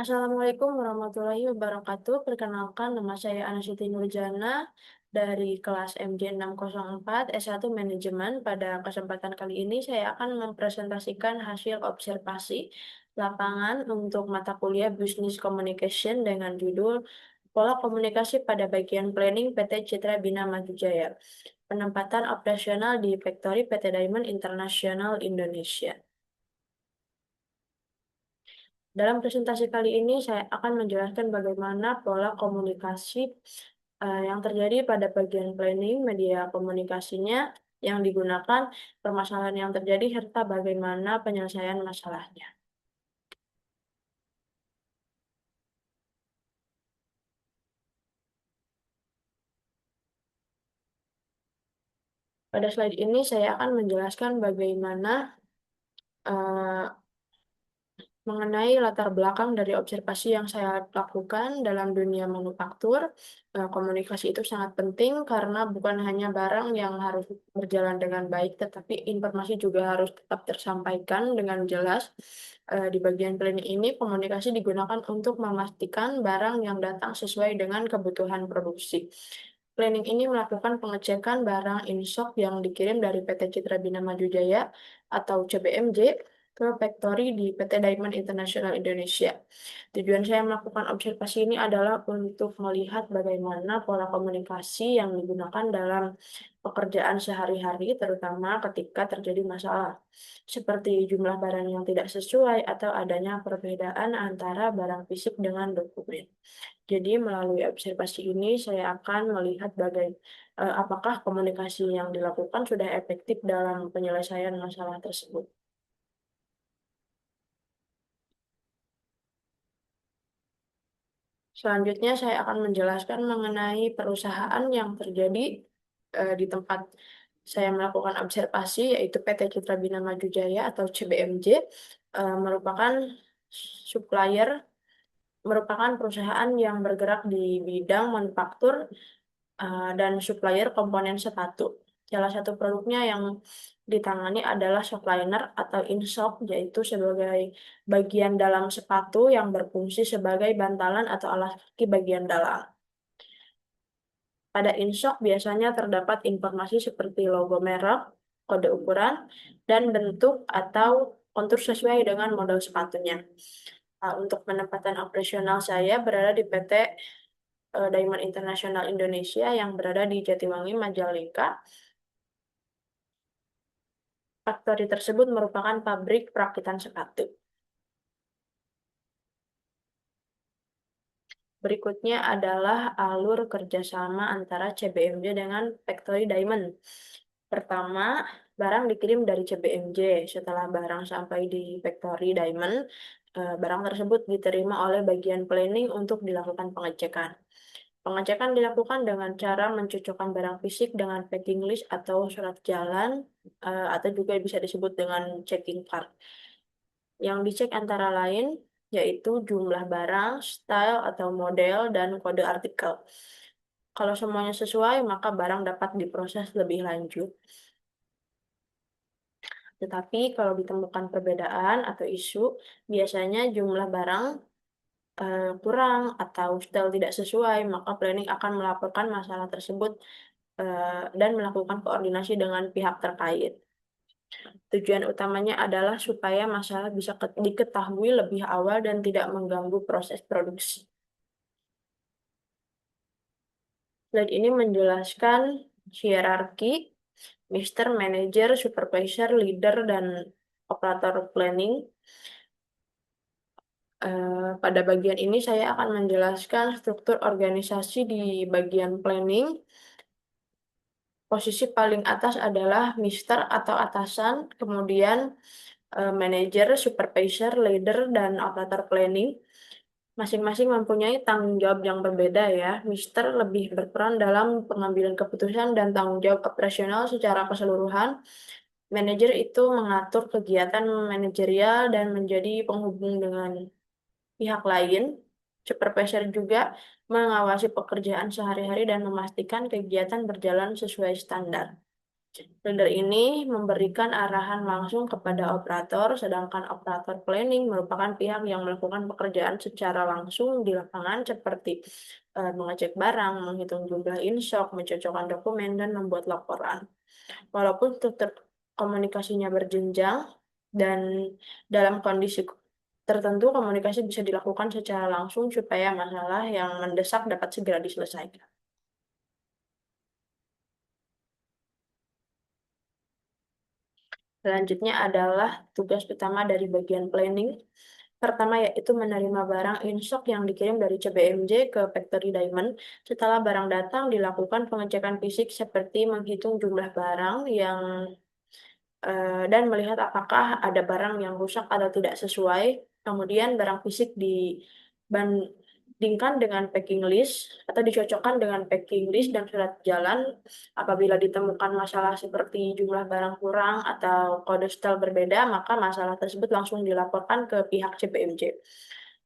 Assalamualaikum warahmatullahi wabarakatuh. Perkenalkan, nama saya Anasiti Nurjana dari kelas MJ 604 S1 Manajemen. Pada kesempatan kali ini saya akan mempresentasikan hasil observasi lapangan untuk mata kuliah Business Communication dengan judul Pola Komunikasi pada Bagian Planning PT Citra Bina Madujaya. Penempatan operasional di Factory PT Diamond International Indonesia. Dalam presentasi kali ini, saya akan menjelaskan bagaimana pola komunikasi yang terjadi pada bagian planning, media komunikasinya yang digunakan, permasalahan yang terjadi, serta bagaimana penyelesaian masalahnya. Pada slide ini, saya akan menjelaskan bagaimana eh, mengenai latar belakang dari observasi yang saya lakukan dalam dunia manufaktur. Komunikasi itu sangat penting karena bukan hanya barang yang harus berjalan dengan baik, tetapi informasi juga harus tetap tersampaikan dengan jelas. Di bagian planning ini, komunikasi digunakan untuk memastikan barang yang datang sesuai dengan kebutuhan produksi. Planning ini melakukan pengecekan barang in stock yang dikirim dari PT Citra Bina Maju Jaya atau CBMJ ke factory di PT Diamond International Indonesia. Tujuan saya melakukan observasi ini adalah untuk melihat bagaimana pola komunikasi yang digunakan dalam pekerjaan sehari-hari, terutama ketika terjadi masalah, seperti jumlah barang yang tidak sesuai atau adanya perbedaan antara barang fisik dengan dokumen. Jadi melalui observasi ini saya akan melihat apakah komunikasi yang dilakukan sudah efektif dalam penyelesaian masalah tersebut. Selanjutnya saya akan menjelaskan mengenai perusahaan yang terjadi di tempat saya melakukan observasi, yaitu PT Citra Bina Maju Jaya atau CBMJ, merupakan supplier, merupakan perusahaan yang bergerak di bidang manufaktur dan supplier komponen sepatu. Salah satu produknya yang ditangani adalah softliner atau insok, yaitu sebagai bagian dalam sepatu yang berfungsi sebagai bantalan atau alas kaki bagian dalam. Pada insok biasanya terdapat informasi seperti logo merek, kode ukuran, dan bentuk atau kontur sesuai dengan model sepatunya. Untuk penempatan operasional saya berada di PT Diamond International Indonesia yang berada di Jatiwangi, Majalengka. Faktori tersebut merupakan pabrik perakitan sepatu. Berikutnya adalah alur kerjasama antara CBMJ dengan Factory Diamond. Pertama, barang dikirim dari CBMJ. Setelah barang sampai di Factory Diamond, barang tersebut diterima oleh bagian planning untuk dilakukan pengecekan. Pengecekan dilakukan dengan cara mencocokkan barang fisik dengan packing list atau surat jalan, atau juga bisa disebut dengan checking card. Yang dicek antara lain yaitu jumlah barang, style atau model, dan kode artikel. Kalau semuanya sesuai, maka barang dapat diproses lebih lanjut. Tetapi kalau ditemukan perbedaan atau isu, biasanya jumlah barang kurang atau style tidak sesuai, maka planning akan melaporkan masalah tersebut dan melakukan koordinasi dengan pihak terkait. Tujuan utamanya adalah supaya masalah bisa diketahui lebih awal dan tidak mengganggu proses produksi. Slide ini menjelaskan hierarki, Mr. Manager, Supervisor, Leader, dan Operator Planning. Pada bagian ini saya akan menjelaskan struktur organisasi di bagian planning. Posisi paling atas adalah Mister atau atasan, kemudian manager, supervisor, leader, dan operator planning. Masing-masing mempunyai tanggung jawab yang berbeda ya. Mister lebih berperan dalam pengambilan keputusan dan tanggung jawab operasional secara keseluruhan. Manajer itu mengatur kegiatan manajerial dan menjadi penghubung dengan pihak lain. Supervisor juga mengawasi pekerjaan sehari-hari dan memastikan kegiatan berjalan sesuai standar. Leader ini memberikan arahan langsung kepada operator, sedangkan operator planning merupakan pihak yang melakukan pekerjaan secara langsung di lapangan seperti mengecek barang, menghitung jumlah in-stock, mencocokkan dokumen, dan membuat laporan. Walaupun struktur komunikasinya berjenjang dan dalam kondisi tertentu komunikasi bisa dilakukan secara langsung supaya masalah yang mendesak dapat segera diselesaikan. Selanjutnya adalah tugas utama dari bagian planning. Pertama yaitu menerima barang in-stock yang dikirim dari CBMJ ke Factory Diamond. Setelah barang datang, dilakukan pengecekan fisik seperti menghitung jumlah barang dan melihat apakah ada barang yang rusak atau tidak sesuai. Kemudian barang fisik dibandingkan dengan packing list atau dicocokkan dengan packing list dan surat jalan. Apabila ditemukan masalah seperti jumlah barang kurang atau kode setel berbeda, maka masalah tersebut langsung dilaporkan ke pihak CPMJ.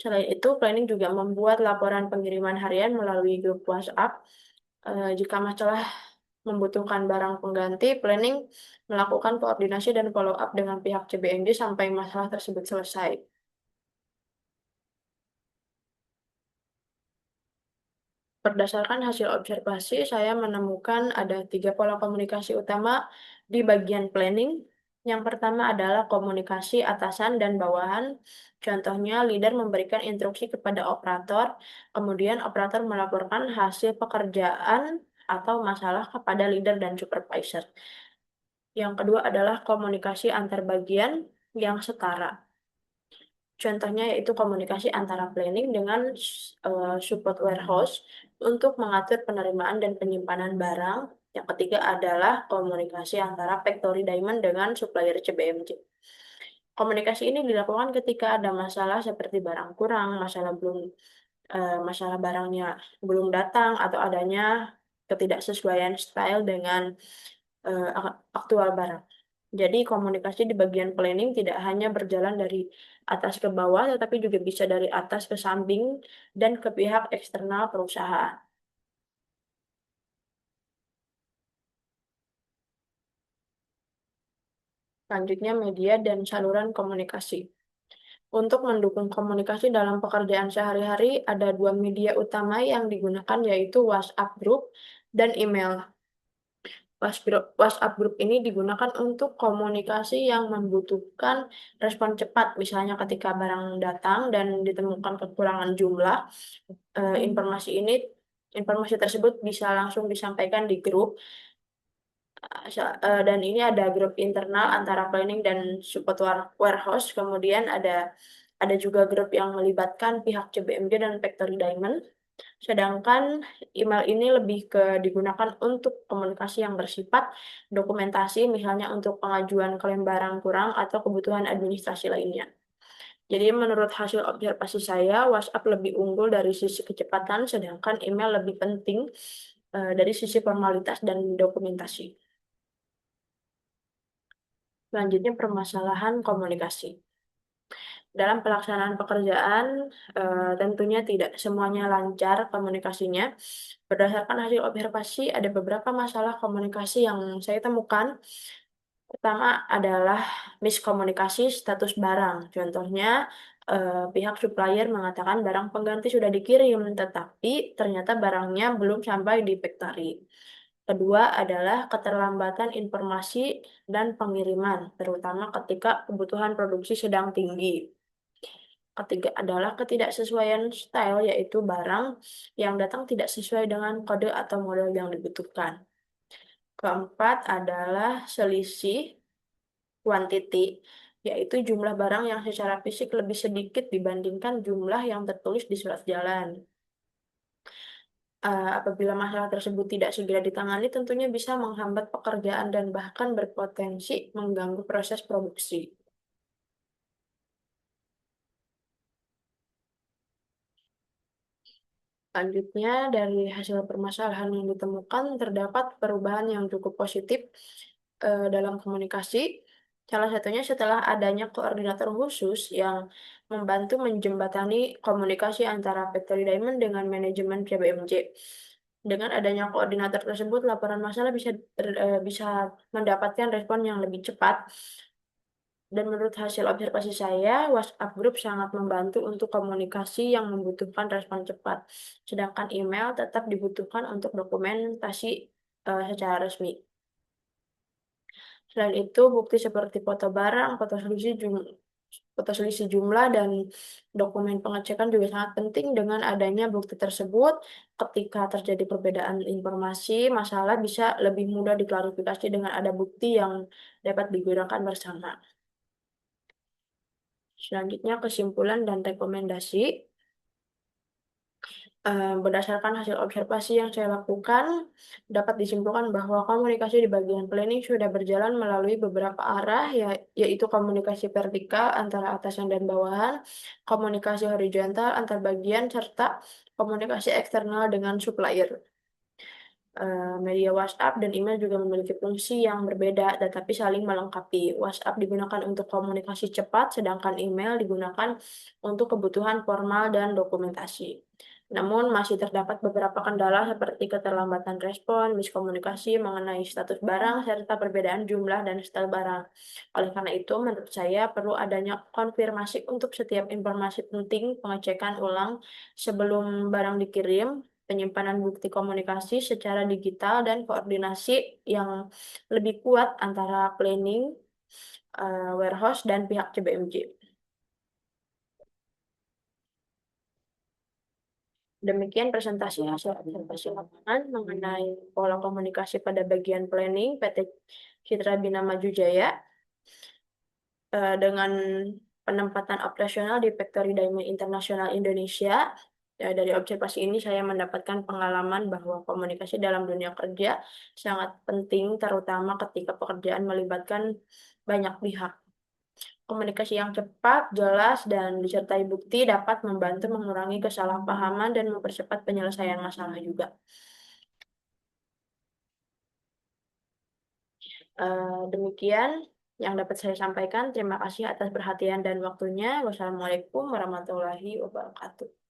Selain itu, planning juga membuat laporan pengiriman harian melalui grup WhatsApp. Jika masalah membutuhkan barang pengganti, planning melakukan koordinasi dan follow up dengan pihak CBMG sampai masalah tersebut selesai. Berdasarkan hasil observasi, saya menemukan ada 3 pola komunikasi utama di bagian planning. Yang pertama adalah komunikasi atasan dan bawahan. Contohnya, leader memberikan instruksi kepada operator, kemudian operator melaporkan hasil pekerjaan atau masalah kepada leader dan supervisor. Yang kedua adalah komunikasi antar bagian yang setara. Contohnya yaitu komunikasi antara planning dengan support warehouse untuk mengatur penerimaan dan penyimpanan barang. Yang ketiga adalah komunikasi antara Factory Diamond dengan supplier CBMJ. Komunikasi ini dilakukan ketika ada masalah seperti barang kurang, masalah barangnya belum datang atau adanya ketidaksesuaian style dengan aktual barang. Jadi komunikasi di bagian planning tidak hanya berjalan dari atas ke bawah, tetapi juga bisa dari atas ke samping dan ke pihak eksternal perusahaan. Selanjutnya, media dan saluran komunikasi. Untuk mendukung komunikasi dalam pekerjaan sehari-hari, ada 2 media utama yang digunakan, yaitu WhatsApp Group dan email. WhatsApp Group ini digunakan untuk komunikasi yang membutuhkan respon cepat, misalnya ketika barang datang dan ditemukan kekurangan jumlah. eh, informasi ini Informasi tersebut bisa langsung disampaikan di grup. Dan ini ada grup internal antara planning dan support warehouse. Kemudian ada juga grup yang melibatkan pihak CBMG dan Factory Diamond. Sedangkan email ini lebih digunakan untuk komunikasi yang bersifat dokumentasi, misalnya untuk pengajuan klaim barang kurang atau kebutuhan administrasi lainnya. Jadi menurut hasil observasi saya, WhatsApp lebih unggul dari sisi kecepatan, sedangkan email lebih penting dari sisi formalitas dan dokumentasi. Selanjutnya, permasalahan komunikasi. Dalam pelaksanaan pekerjaan, tentunya tidak semuanya lancar komunikasinya. Berdasarkan hasil observasi, ada beberapa masalah komunikasi yang saya temukan. Pertama adalah miskomunikasi status barang. Contohnya, pihak supplier mengatakan barang pengganti sudah dikirim, tetapi ternyata barangnya belum sampai di factory. Kedua adalah keterlambatan informasi dan pengiriman, terutama ketika kebutuhan produksi sedang tinggi. Ketiga adalah ketidaksesuaian style, yaitu barang yang datang tidak sesuai dengan kode atau model yang dibutuhkan. Keempat adalah selisih quantity, yaitu jumlah barang yang secara fisik lebih sedikit dibandingkan jumlah yang tertulis di surat jalan. Apabila masalah tersebut tidak segera ditangani, tentunya bisa menghambat pekerjaan dan bahkan berpotensi mengganggu proses produksi. Selanjutnya, dari hasil permasalahan yang ditemukan, terdapat perubahan yang cukup positif dalam komunikasi. Salah satunya setelah adanya koordinator khusus yang membantu menjembatani komunikasi antara Factory Diamond dengan manajemen PBMJ. Dengan adanya koordinator tersebut, laporan masalah bisa mendapatkan respon yang lebih cepat. Dan menurut hasil observasi saya, WhatsApp Group sangat membantu untuk komunikasi yang membutuhkan respon cepat, sedangkan email tetap dibutuhkan untuk dokumentasi secara resmi. Selain itu, bukti seperti foto barang, foto selisih jumlah, dan dokumen pengecekan juga sangat penting. Dengan adanya bukti tersebut, ketika terjadi perbedaan informasi, masalah bisa lebih mudah diklarifikasi dengan ada bukti yang dapat digunakan bersama. Selanjutnya, kesimpulan dan rekomendasi. Berdasarkan hasil observasi yang saya lakukan, dapat disimpulkan bahwa komunikasi di bagian planning sudah berjalan melalui beberapa arah, yaitu komunikasi vertikal antara atasan dan bawahan, komunikasi horizontal antar bagian, serta komunikasi eksternal dengan supplier. Media WhatsApp dan email juga memiliki fungsi yang berbeda, tetapi saling melengkapi. WhatsApp digunakan untuk komunikasi cepat, sedangkan email digunakan untuk kebutuhan formal dan dokumentasi. Namun, masih terdapat beberapa kendala seperti keterlambatan respon, miskomunikasi mengenai status barang, serta perbedaan jumlah dan style barang. Oleh karena itu, menurut saya perlu adanya konfirmasi untuk setiap informasi penting, pengecekan ulang sebelum barang dikirim, penyimpanan bukti komunikasi secara digital, dan koordinasi yang lebih kuat antara planning, warehouse, dan pihak CBMJ. Demikian presentasi hasil observasi lapangan mengenai pola komunikasi pada bagian planning PT Citra Bina Maju Jaya dengan penempatan operasional di Factory Diamond Internasional Indonesia. Dari observasi ini saya mendapatkan pengalaman bahwa komunikasi dalam dunia kerja sangat penting, terutama ketika pekerjaan melibatkan banyak pihak. Komunikasi yang cepat, jelas, dan disertai bukti dapat membantu mengurangi kesalahpahaman dan mempercepat penyelesaian masalah juga. Demikian yang dapat saya sampaikan. Terima kasih atas perhatian dan waktunya. Wassalamualaikum warahmatullahi wabarakatuh.